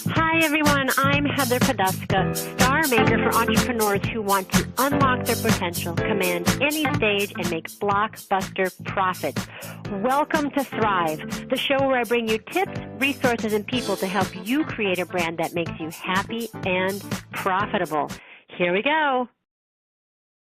Hi everyone, I'm Heather Poduska, star maker for entrepreneurs who want to unlock their potential, command any stage, and make blockbuster profits. Welcome to Thrive, the show where I bring you tips, resources, and people to help you create a brand that makes you happy and profitable. Here we go.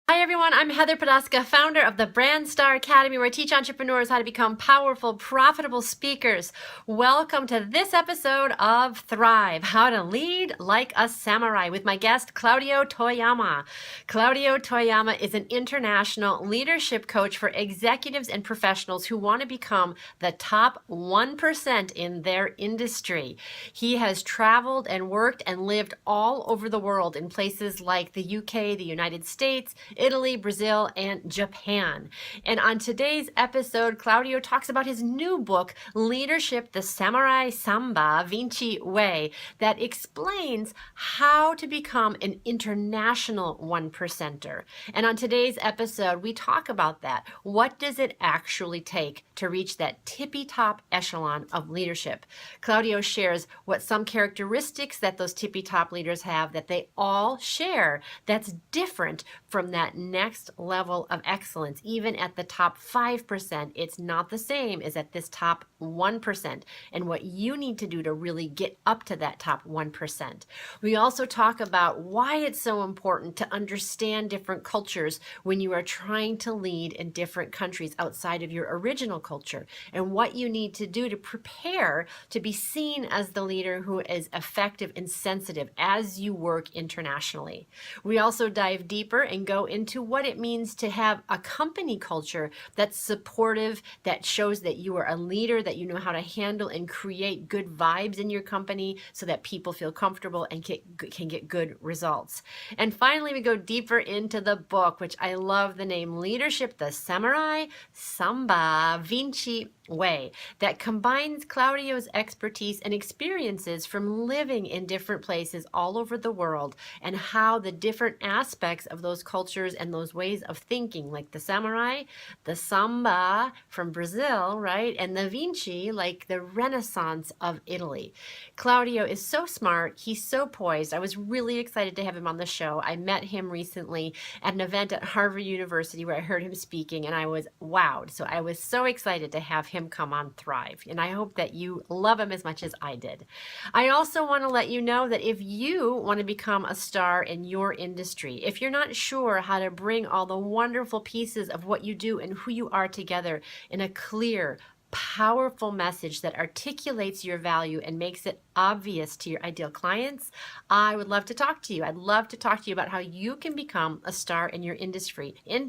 Hi everyone, I'm Heather Poduska, founder of the Brand Star Academy, where I teach entrepreneurs how to become powerful, profitable speakers. Welcome to this episode of Thrive, How to Lead Like a Samurai, with my guest, Claudio Toyama. Claudio Toyama is an international leadership coach for executives and professionals who want to become the top 1% in their industry. He has traveled and worked and lived all over the world in places like the UK, the United States, Italy, Brazil, and Japan. And on today's episode, Claudio talks about his new book, Leadership, the Samurai Samba Vinci Way, that explains how to become an international 1%er. And on today's episode, we talk about that. What does it actually take to reach that tippy-top echelon of leadership? Claudio shares what some characteristics that those tippy-top leaders have that they all share that's different from that next level of excellence. Even at the top 5%, it's not the same as at this top 1%, and what you need to do to really get up to that top 1%. We also talk about why it's so important to understand different cultures when you are trying to lead in different countries outside of your original culture, and what you need to do to prepare to be seen as the leader who is effective and sensitive as you work internationally. We also dive deeper and go into what it means to have a company culture that's supportive, that shows that you are a leader, that you know how to handle and create good vibes in your company so that people feel comfortable and can get good results. And finally, we go deeper into the book, which I love the name, Leadership, the Samurai Samba Vinci Way, that combines Claudio's expertise and experiences from living in different places all over the world, and how the different aspects of those cultures and those ways of thinking, like the samurai, the samba from Brazil, right, and the Vinci, like the Renaissance of Italy. Claudio is so smart. He's so poised. I was really excited to have him on the show. I met him recently at an event at Harvard University where I heard him speaking, and I was wowed. So I was so excited to have him come on Thrive, and I hope that you love him as much as I did. I also want to let you know that if you want to become a star in your industry, if you're not sure how to bring all the wonderful pieces of what you do and who you are together in a clear, powerful message that articulates your value and makes it obvious to your ideal clients, I would love to talk to you. I'd love to talk to you about how you can become a star in your industry and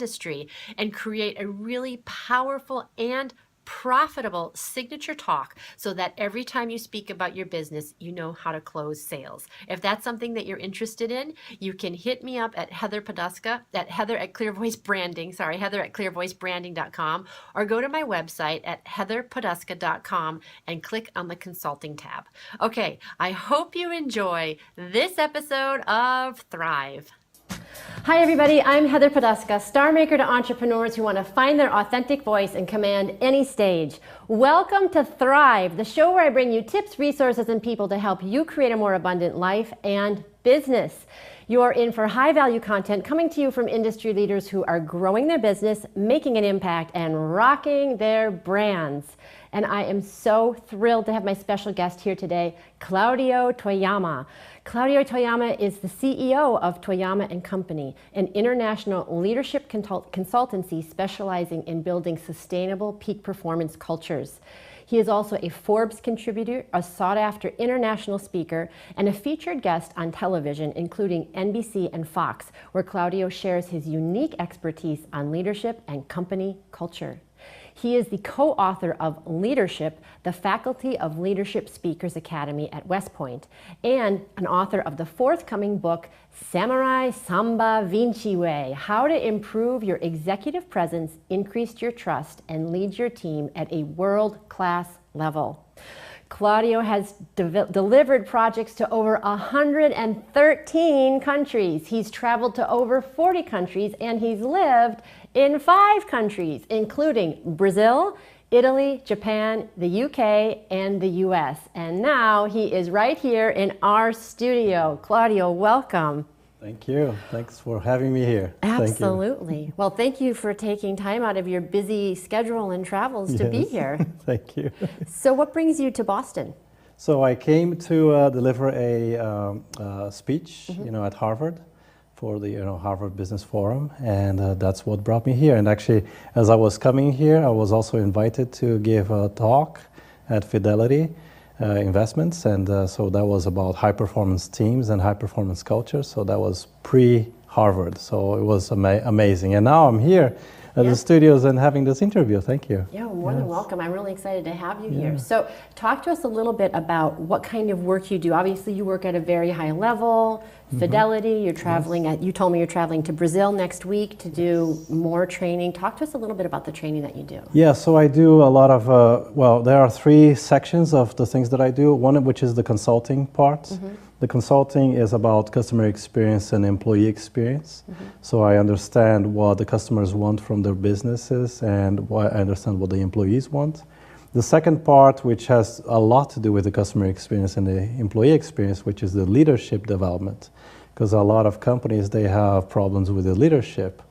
create a really powerful and profitable signature talk so that every time you speak about your business, you know how to close sales. If that's something that you're interested in, you can hit me up at Heather Poduska, at Heather at clearvoicebranding.com, or go to my website at heatherpoduska.com and click on the consulting tab. Okay, I hope you enjoy this episode of Thrive. Hi everybody, I'm Heather Poduska, star maker to entrepreneurs who want to find their authentic voice and command any stage. Welcome to Thrive, the show where I bring you tips, resources, and people to help you create a more abundant life and business. You're in for high-value content coming to you from industry leaders who are growing their business, making an impact, and rocking their brands. And I am so thrilled to have my special guest here today, Claudio Toyama. Claudio Toyama is the CEO of Toyama & Company, an international leadership consultancy specializing in building sustainable peak performance cultures. He is also a Forbes contributor, a sought-after international speaker, and a featured guest on television, including NBC and Fox, where Claudio shares his unique expertise on leadership and company culture. He is the co-author of Leadership, the Faculty of Leadership Speakers Academy at West Point, and an author of the forthcoming book, Samurai Samba Vinci Way, How to Improve Your Executive Presence, Increase Your Trust, and Lead Your Team at a World-Class Level. Claudio has delivered projects to over 113 countries. He's traveled to over 40 countries, and he's lived in 5 countries, including Brazil, Italy, Japan, the UK, and the US. And now he is right here in our studio. Claudio, welcome. Thank you. Thanks for having me here. Absolutely. Well, thank you for taking time out of your busy schedule and travels to be here. Thank you. So what brings you to Boston? So I came to deliver a speech, at Harvard for the Harvard Business Forum, and that's what brought me here. And actually, as I was coming here, I was also invited to give a talk at Fidelity Investments, and so that was about high-performance teams and high-performance culture. So that was pre-Harvard, so it was amazing. And now I'm here at the studios and having this interview. Thank you. Yeah, more than welcome. I'm really excited to have you here. So talk to us a little bit about what kind of work you do. Obviously, you work at a very high level, Fidelity, you're traveling you told me you're traveling to Brazil next week to do more training. Talk to us a little bit about the training that you do. Yeah, so I do a lot of, well, there are three sections of the things that I do. One of which is the consulting part. The consulting is about customer experience and employee experience. So I understand what the customers want from their businesses and I understand what the employees want. The second part, which has a lot to do with the customer experience and the employee experience, which is the leadership development. Because a lot of companies, they have problems with the leadership.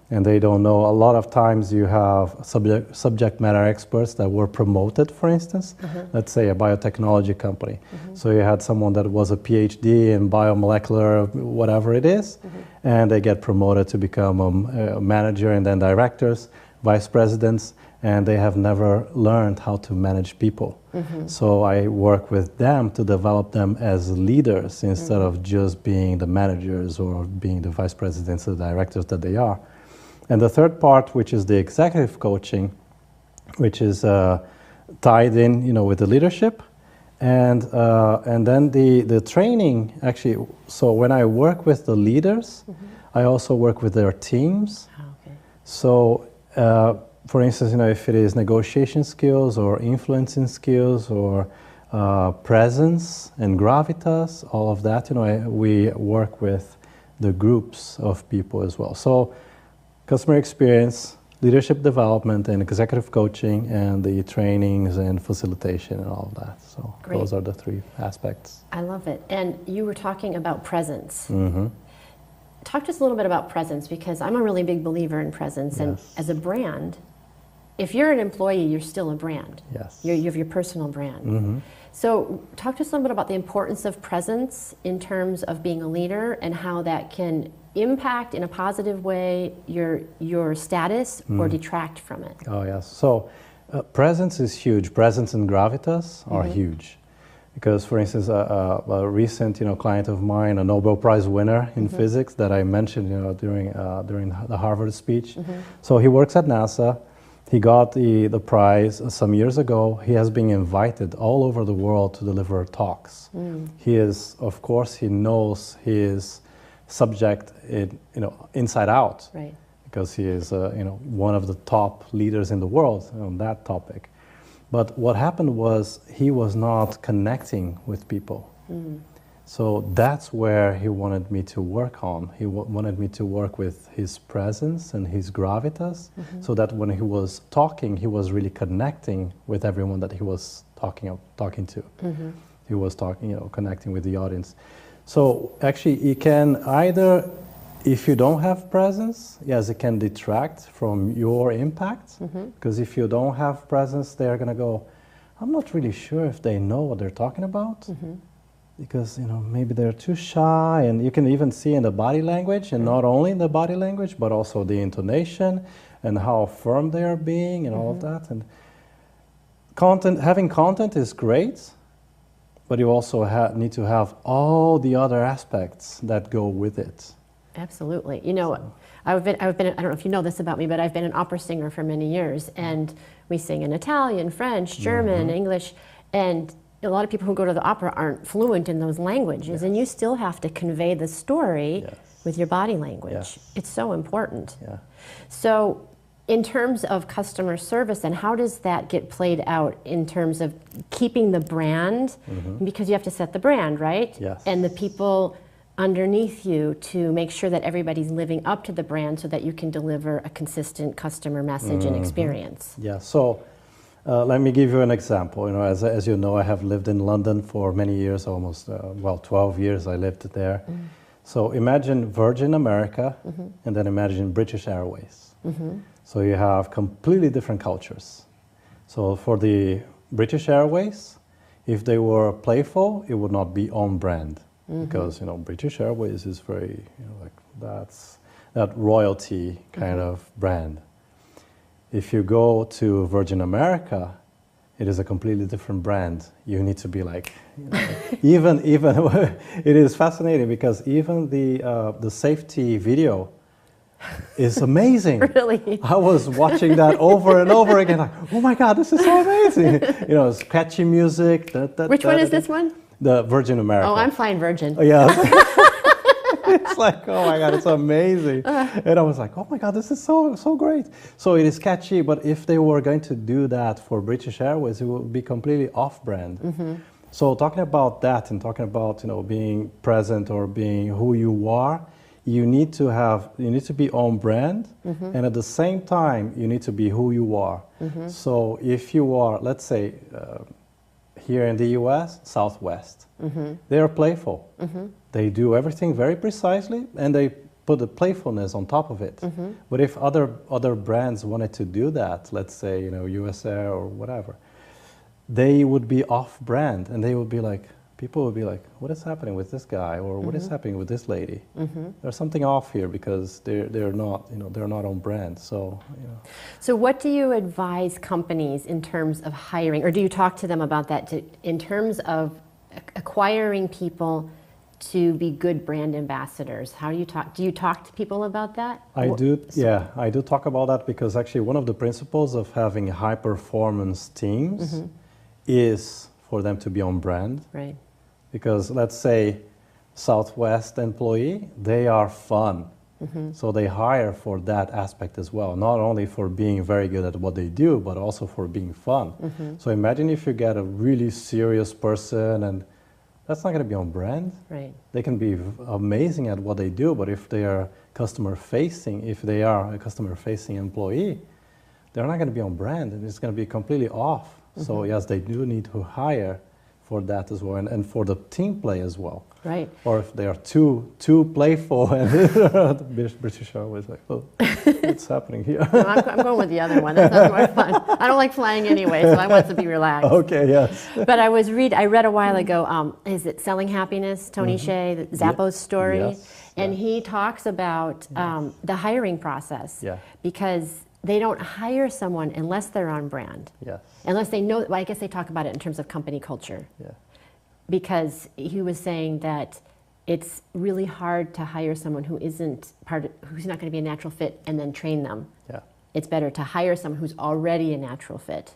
And they don't know. A lot of times you have subject matter experts that were promoted, for instance, let's say a biotechnology company. So you had someone that was a PhD in biomolecular, whatever it is, and they get promoted to become a manager and then directors, vice presidents, and they have never learned how to manage people. So I work with them to develop them as leaders instead of just being the managers or being the vice presidents or the directors that they are. And the third part, which is the executive coaching, which is tied in, with the leadership, and then the training. Actually, so when I work with the leaders, I also work with their teams. So, for instance, if it is negotiation skills or influencing skills or presence and gravitas, all of that, we work with the groups of people as well. So. Customer experience, leadership development, and executive coaching, and the trainings and facilitation and all of that. So those are the three aspects. I love it. And you were talking about presence. Talk to us a little bit about presence, because I'm a really big believer in presence. And as a brand, if you're an employee, you're still a brand. You have your personal brand. So talk to us a little bit about the importance of presence in terms of being a leader and how that can impact in a positive way your status or detract from it. Oh yes, so presence is huge. Presence and gravitas are huge, because for instance a recent client of mine, a Nobel Prize winner in physics that I mentioned during the Harvard speech. So he works at NASA. He got the prize some years ago. He has been invited all over the world to deliver talks. He is, of course, he knows his subject inside out, because he is one of the top leaders in the world on that topic. But what happened was he was not connecting with people. So that's where he wanted me to work on. He wanted me to work with his presence and his gravitas, so that when he was talking, he was really connecting with everyone that he was talking to. He was talking, connecting with the audience. So actually, it can either, if you don't have presence, yes, it can detract from your impact. Because if you don't have presence, they're going to go, I'm not really sure if they know what they're talking about. Because maybe they're too shy, and you can even see in the body language, and not only in the body language, but also the intonation and how firm they are being and all of that. And having content is great, but you also need to have all the other aspects that go with it. Absolutely. I've been, I don't know if you know this about me, but I've been an opera singer for many years, and we sing in Italian, French, German, English, and a lot of people who go to the opera aren't fluent in those languages, and you still have to convey the story with your body language. It's so important. So in terms of customer service, and how does that get played out in terms of keeping the brand? Because you have to set the brand, right? And the people underneath you to make sure that everybody's living up to the brand so that you can deliver a consistent customer message and experience. So Let me give you an example. As you know, I have lived in London for many years, almost 12 years I lived there. So imagine Virgin America, and then imagine British Airways. So you have completely different cultures. So for the British Airways, if they were playful, it would not be on brand, because British Airways is very that's that royalty kind of brand. If you go to Virgin America, it is a completely different brand. You need to be like, even it is fascinating because even the safety video is amazing. Really? I was watching that over and over again, like, oh my God, this is so amazing. It's catchy music. Which one is this one? The Virgin America. Oh, I'm flying Virgin. Oh, yeah. It's like, oh my God, it's amazing. And I was like, oh my God, this is so great. So it is catchy, but if they were going to do that for British Airways, it would be completely off-brand. So talking about that and talking about being present or being who you are, you need to be on brand, and at the same time you need to be who you are. So if you are, let's say, here in the US, Southwest, they are playful. They do everything very precisely, and they put the playfulness on top of it. But if other brands wanted to do that, let's say US Air or whatever, they would be off-brand, and they would be like, people would be like, what is happening with this guy, or what is happening with this lady? There's something off here because they're not they're not on brand. So So what do you advise companies in terms of hiring, or do you talk to them about that in terms of acquiring people to be good brand ambassadors? How do you talk? Do you talk to people about that? I do. Yeah, I do talk about that because actually one of the principles of having high performance teams is for them to be on brand. Right. Because let's say Southwest employee, they are fun. So they hire for that aspect as well, not only for being very good at what they do, but also for being fun. So imagine if you get a really serious person, and that's not going to be on brand. Right. They can be amazing at what they do, but if they are customer facing, if they are a customer facing employee, they're not going to be on brand, and it's going to be completely off. So yes, they do need to hire for that as well, and for the team play as well. Right. Or if they are too playful, and the British Airways like, oh, what's happening here? No, I'm going with the other one. That sounds more fun. I don't like flying anyway, so I want to be relaxed. Okay, yes. But I read a while ago, is it Selling Happiness, Tony Hsieh, Zappos story? Yes. And he talks about the hiring process. Yeah. Because they don't hire someone unless they're on brand. Yes. Unless they know, well, I guess they talk about it in terms of company culture. Yeah. Because he was saying that it's really hard to hire someone who isn't who's not going to be a natural fit and then train them. Yeah. It's better to hire someone who's already a natural fit.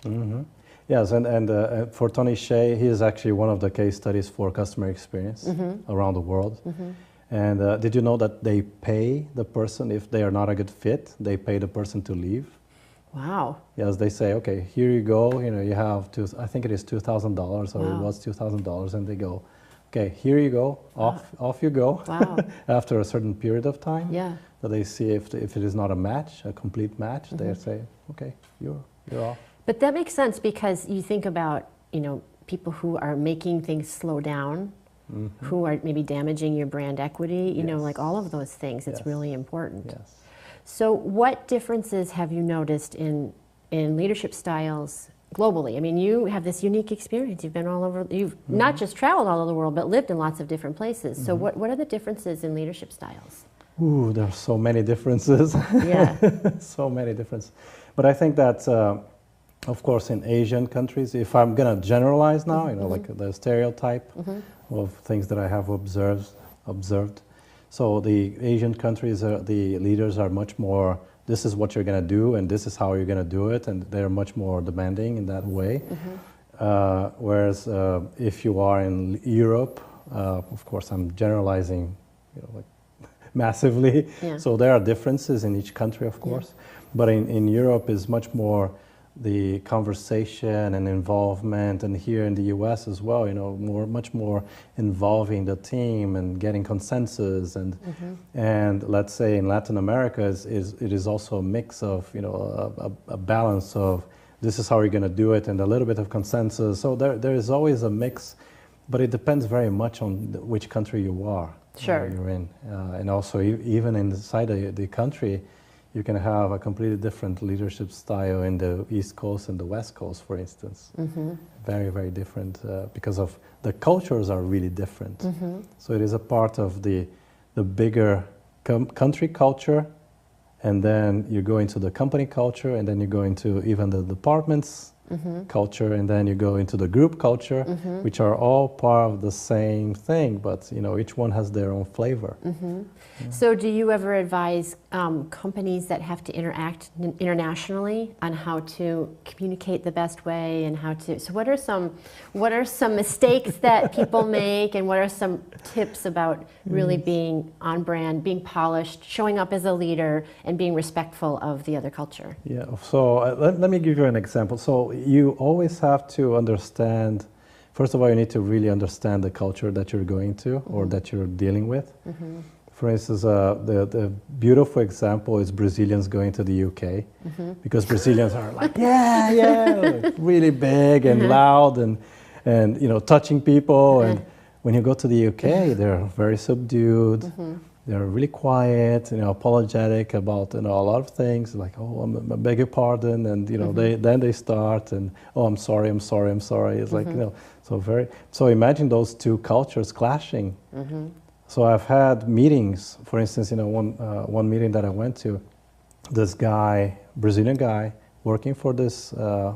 Yes, and for Tony Hsieh, he is actually one of the case studies for customer experience around the world. And did you know that they pay the person if they are not a good fit? They pay the person to leave. Wow. Yes, they say, okay, here you go. You have I think it is $2,000, or it was $2,000, and they go, okay, here you go. Off you go. Wow. After a certain period of time. Yeah. That they see if it is not a match, a complete match, they say, okay, you're off. But that makes sense because you think about people who are making things slow down. Who are maybe damaging your brand equity, like all of those things. It's really important. Yes. So what differences have you noticed in leadership styles globally? I mean, you have this unique experience. You've been all over, you've not just traveled all over the world, but lived in lots of different places. So what are the differences in leadership styles? Ooh, there are so many differences. Yeah. So many differences. But I think that, of course, in Asian countries, if I'm going to generalize now, like the stereotype of things that I have observed. So the Asian countries, the leaders are much more, this is what you're going to do, and this is how you're going to do it, and they're much more demanding in that way. Whereas if you are in Europe, of course, I'm generalizing, like massively. Yeah. So there are differences in each country, of course. But in Europe is much more the conversation and involvement, and here in the US as well, much more involving the team and getting consensus, and let's say in Latin America it is also a mix of a balance of this is how you're going to do it, and a little bit of consensus. So there is always a mix, but it depends very much on which country you are. Sure. You're in. And also, even inside the country, you can have a completely different leadership style in the East Coast and the West Coast, for instance. Very, very different because of the cultures are really different. So it is a part of the bigger country culture, and then you go into the company culture, and then you go into even the departments culture, and then you go into the group culture, which are all part of the same thing, but each one has their own flavor. So do you ever advise companies that have to interact internationally on how to communicate the best way, and how to, so what are some mistakes that people make, and what are some tips about really being on brand, being polished, showing up as a leader, and being respectful of the other culture? Yeah, so let me give you an example. So you always have to understand, first of all, you need to really understand the culture that you're going to or that you're dealing with. For instance, the beautiful example is Brazilians going to the UK, because Brazilians are like, like really big and loud and touching people. And when you go to the UK, they're very subdued. They're really quiet, apologetic about a lot of things, like, oh, I beg your pardon, and then they start, and oh, I'm sorry. It's like so imagine those two cultures clashing. So I've had meetings, for instance, one meeting that I went to, this guy, Brazilian guy, working for this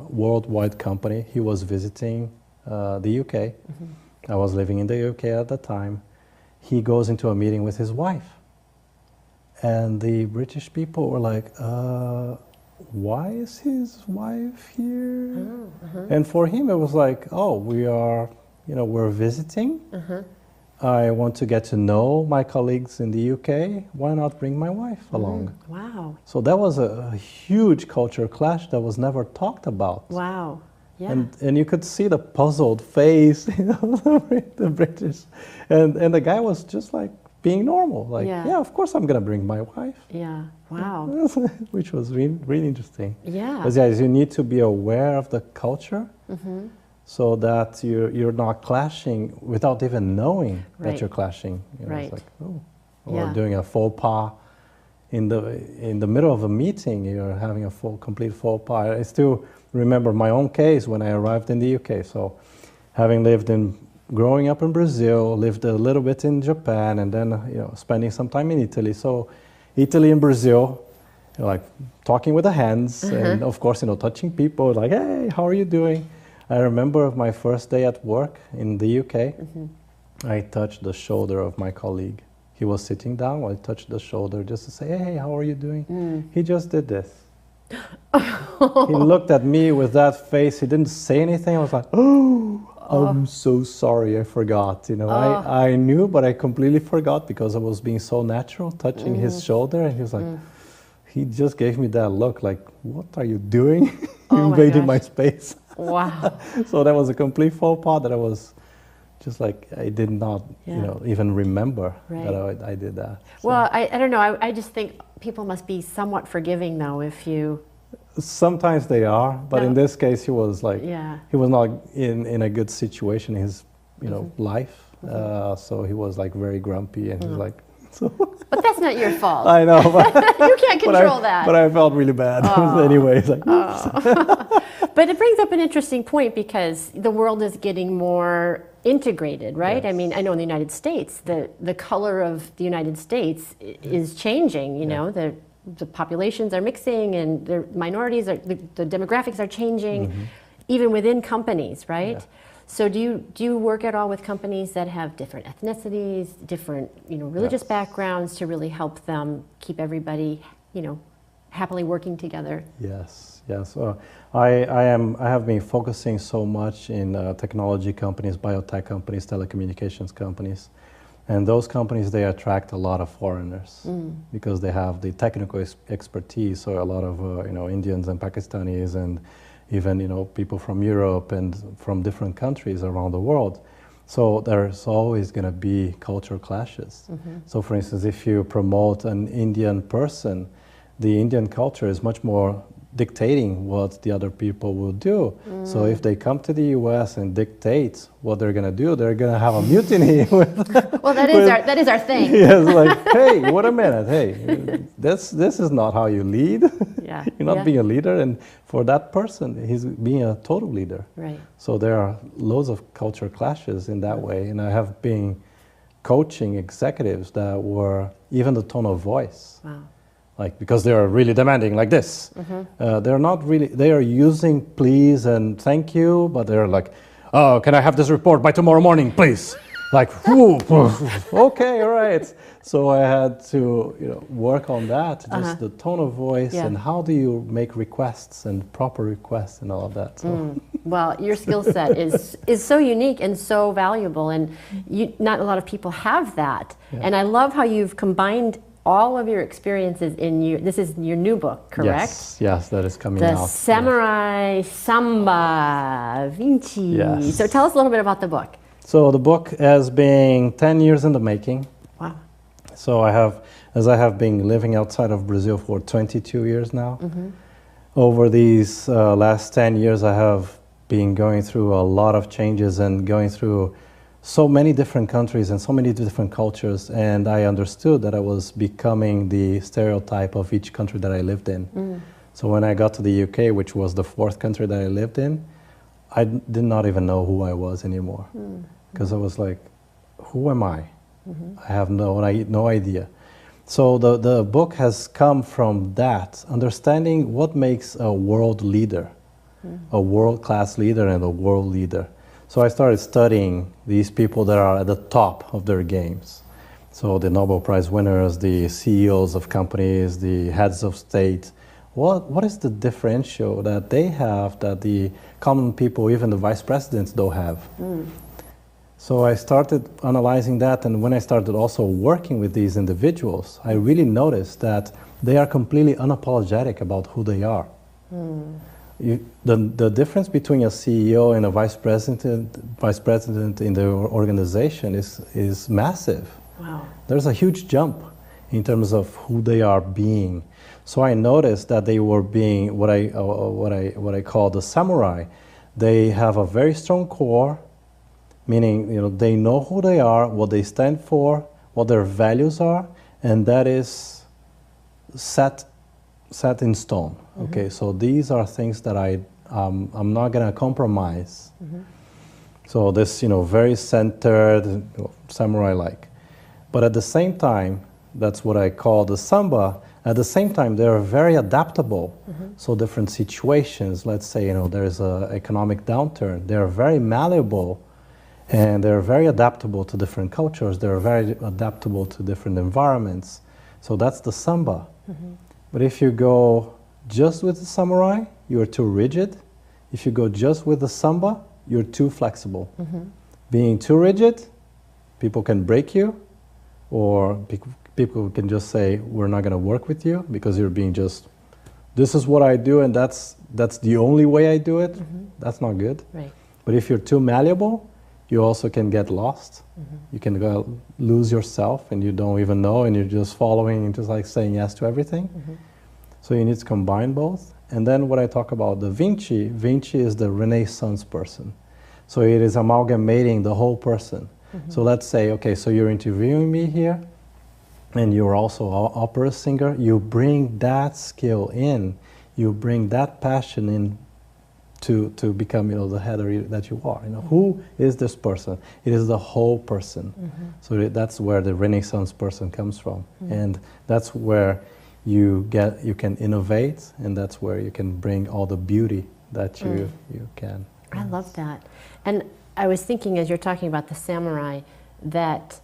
worldwide company. He was visiting the UK. I was living in the UK at the time. He goes into a meeting with his wife. And the British people were like, why is his wife here? And for him, it was like, oh, we're visiting. I want to get to know my colleagues in the UK. Why not bring my wife along? Wow. So that was a huge culture clash that was never talked about. Wow. Yeah. And you could see the puzzled face, the British, and the guy was just like being normal, like, yeah, of course I'm gonna bring my wife. Yeah. Wow. Which was really, really interesting. Yeah. Because you need to be aware of the culture, so that you're not clashing without even knowing that you're clashing. It's like, or doing a faux pas in the middle of a meeting. You're having a complete faux pas. I still remember my own case when I arrived in the UK. So having growing up in Brazil, lived a little bit in Japan, and then spending some time in Italy. So Italy and Brazil, like talking with the hands, and of course touching people, like, hey, how are you doing? I remember my first day at work in the UK, I touched the shoulder of my colleague. He was sitting down, I touched the shoulder just to say, hey, how are you doing? He just did this. He looked at me with that face. He didn't say anything. I was like, I'm so sorry, I forgot. I knew, but I completely forgot because I was being so natural, touching his shoulder. And he was like, he just gave me that look like, what are you doing? Invading my space. Wow. So that was a complete faux pas that I was just like, I did not, even remember that I did that. So. Well, I don't know. I just think people must be somewhat forgiving, though, if you... Sometimes they are, but in this case, he was like, he was not in a good situation in his, life. So he was like very grumpy, and he was like, so. But that's not your fault. I know. But you can't control that. But I felt really bad. Anyway, it's like, But it brings up an interesting point, because the world is getting more integrated, right? Yes. I mean, I know in the United States, the color of the United States is changing, the populations are mixing, and the minorities the demographics are changing, even within companies, right? Yeah. So do you work at all with companies that have different ethnicities, different religious backgrounds, to really help them keep everybody happily working together? Yes. I have been focusing so much in technology companies, biotech companies, telecommunications companies. And those companies, they attract a lot of foreigners because they have the technical expertise. So a lot of Indians and Pakistanis, and even people from Europe and from different countries around the world. So there's always going to be cultural clashes. So for instance, if you promote an Indian person, the Indian culture is much more dictating what the other people will do. So if they come to the U.S. and dictate what they're going to do, they're going to have a mutiny. Well, that is our thing. Yes, like, hey, wait a minute, hey, this is not how you lead. Yeah. You're not being a leader, and for that person, he's being a total leader. Right. So there are loads of culture clashes in that way, and I have been coaching executives that were even the tone of voice. Wow. Like, because they are really demanding like this. They're not really, they are using please and thank you, but they're like, oh, can I have this report by tomorrow morning, please? Like, whoo, okay, all right. So I had to work on that, just the tone of voice and how do you make requests and proper requests and all of that. So. Well, your skill set is so unique and so valuable, and not a lot of people have that. Yeah. And I love how you've combined all of your experiences this is your new book, correct? Yes, that is coming out. The Samurai Samba Vinci. Yes. So tell us a little bit about the book. So the book has been 10 years in the making. Wow. So I have been living outside of Brazil for 22 years now. Over these last 10 years, I have been going through a lot of changes and going through so many different countries and so many different cultures, and I understood that I was becoming the stereotype of each country that I lived in. So when I got to the UK, which was the 4th country that I lived in, I did not even know who I was anymore, because I was like, who am I? I have no idea. So the book has come from that, understanding what makes a world leader, a world-class leader and a world leader. So I started studying these people that are at the top of their games. So the Nobel Prize winners, the CEOs of companies, the heads of state. What is the differential that they have that the common people, even the vice presidents, don't have? So I started analyzing that, and when I started also working with these individuals, I really noticed that they are completely unapologetic about who they are. The difference between a CEO and a vice president in the organization is massive. Wow. There's a huge jump in terms of who they are being. So I noticed that they were being what I call the samurai. They have a very strong core, meaning they know who they are, what they stand for, what their values are, and that is set in stone. Okay, so these are things that I'm not gonna compromise. So this very centered, samurai-like, but at the same time, that's what I call the samba. At the same time, they're very adaptable. So different situations, let's say there's an economic downturn, they're very malleable, and they're very adaptable to different cultures. They're very adaptable to different environments. So that's the samba. But if you go just with the samurai, you're too rigid. If you go just with the samba, you're too flexible. Being too rigid, people can break you, or people can just say, we're not going to work with you because you're being just, this is what I do and that's the only way I do it. That's not good. Right. But if you're too malleable, you also can get lost. You can go lose yourself and you don't even know, and you're just following and just like saying yes to everything. So you need to combine both. And then what I talk about, the Vinci is the Renaissance person. So it is amalgamating the whole person. So let's say, okay, so you're interviewing me here, and you're also an opera singer. You bring that skill in, you bring that passion in to become the header that you are. Who is this person? It is the whole person. So that's where the Renaissance person comes from, and that's where you can innovate, and that's where you can bring all the beauty that you can. I love that. And I was thinking, as you're talking about the samurai, that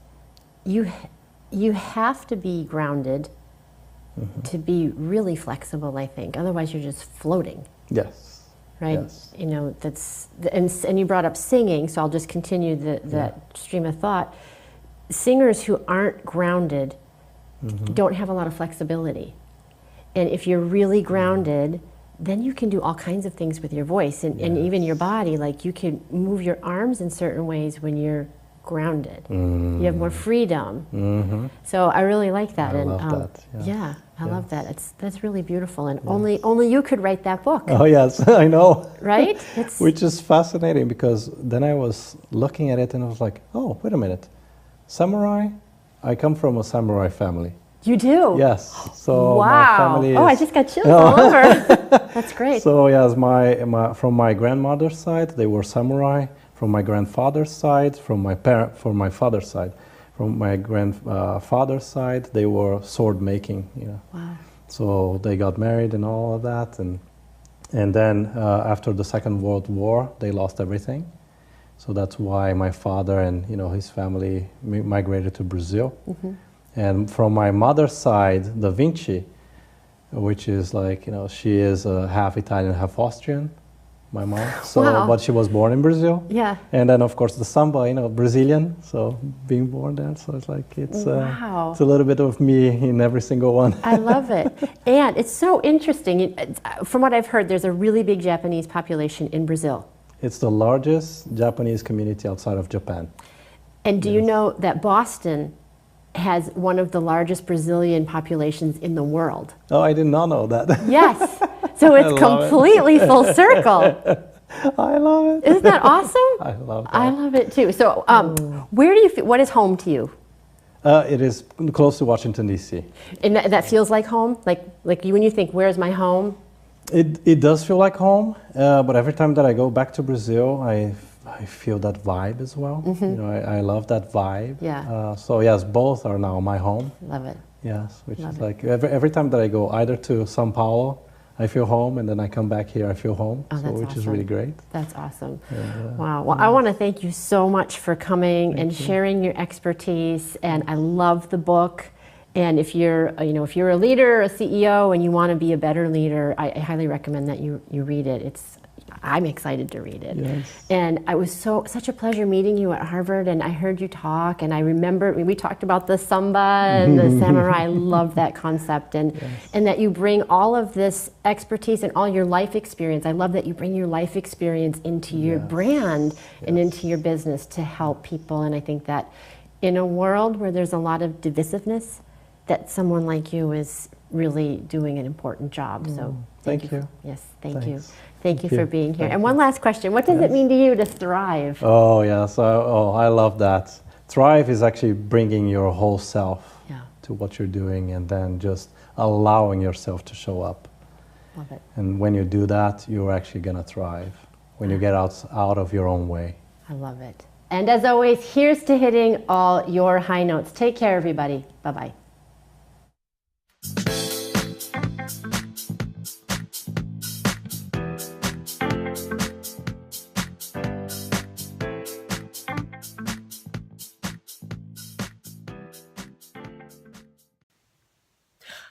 you have to be grounded to be really flexible, I think. Otherwise, you're just floating. Yes. Right? Yes. That's, and you brought up singing, so I'll just continue that stream of thought. Singers who aren't grounded don't have a lot of flexibility. And if you're really grounded, then you can do all kinds of things with your voice and even your body. Like you can move your arms in certain ways when you're grounded. You have more freedom. So I really like that. I love that. Yeah, I love that. That's really beautiful, and only you could write that book. Oh yes, I know. Right? Which is fascinating, because then I was looking at it and I was like, oh, wait a minute. Samurai? I come from a samurai family. You do? Yes. So wow. my family is... I just got chills all over. That's great. So yes, from my grandmother's side, they were samurai. From my grandfather's side, from my father's side. From my grandfather's side, they were sword making. Wow. So they got married and all of that, and then after the Second World War, they lost everything. So that's why my father and his family migrated to Brazil. Mm-hmm. And from my mother's side, the Vinci, which is like, she is half Italian, half Austrian, my mom. So, wow. But she was born in Brazil. Yeah. And then, of course, the samba, Brazilian. So being born there, so it's like, wow. It's a little bit of me in every single one. I love it. And it's so interesting. From what I've heard, there's a really big Japanese population in Brazil. It's the largest Japanese community outside of Japan. And do you know that Boston has one of the largest Brazilian populations in the world? Oh, I did not know that. Yes. So it's completely full circle. I love it. Isn't that awesome? I love that. I love it too. So where do you feel, what is home to you? It is close to Washington, D.C. And that feels like home? Like when you think, where's my home? It does feel like home, but every time that I go back to Brazil, I feel that vibe as well. Mm-hmm. I love that vibe. Yeah. So yes, both are now my home. Love it. Yes, which is like every time that I go either to São Paulo, I feel home, and then I come back here, I feel home. Oh, that's which awesome. is really great. That's awesome. And, wow. Well, I want to thank you so much for coming and sharing your expertise. And I love the book. And if you're a leader, or a CEO, and you want to be a better leader, I highly recommend that you read it. I'm excited to read it. Yes. And it was such a pleasure meeting you at Harvard, and I heard you talk, and I remember we talked about the samba and the samurai. I love that concept, and that you bring all of this expertise and all your life experience. I love that you bring your life experience into your brand and into your business to help people. And I think that in a world where there's a lot of divisiveness, that someone like you is really doing an important job. So thank you. Yes, thank you. Thanks. Thank you for being here. And one last question. What does it mean to you to thrive? Oh, yes. I love that. Thrive is actually bringing your whole self to what you're doing, and then just allowing yourself to show up. Love it. And when you do that, you're actually going to thrive, when you get out of your own way. I love it. And as always, here's to hitting all your high notes. Take care, everybody. Bye-bye.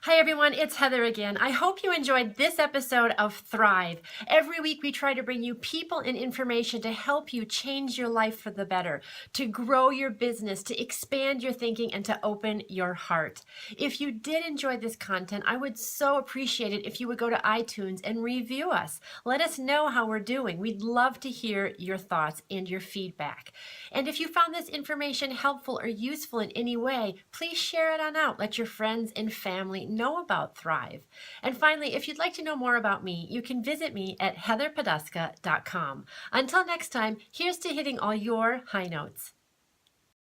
Hi everyone, it's Heather again. I hope you enjoyed this episode of Thrive. Every week we try to bring you people and information to help you change your life for the better, to grow your business, to expand your thinking, and to open your heart. If you did enjoy this content, I would so appreciate it if you would go to iTunes and review us. Let us know how we're doing. We'd love to hear your thoughts and your feedback. And if you found this information helpful or useful in any way, please share it on out. Let your friends and family know about Thrive. And finally, if you'd like to know more about me, you can visit me at heatherpoduska.com. Until next time, here's to hitting all your high notes.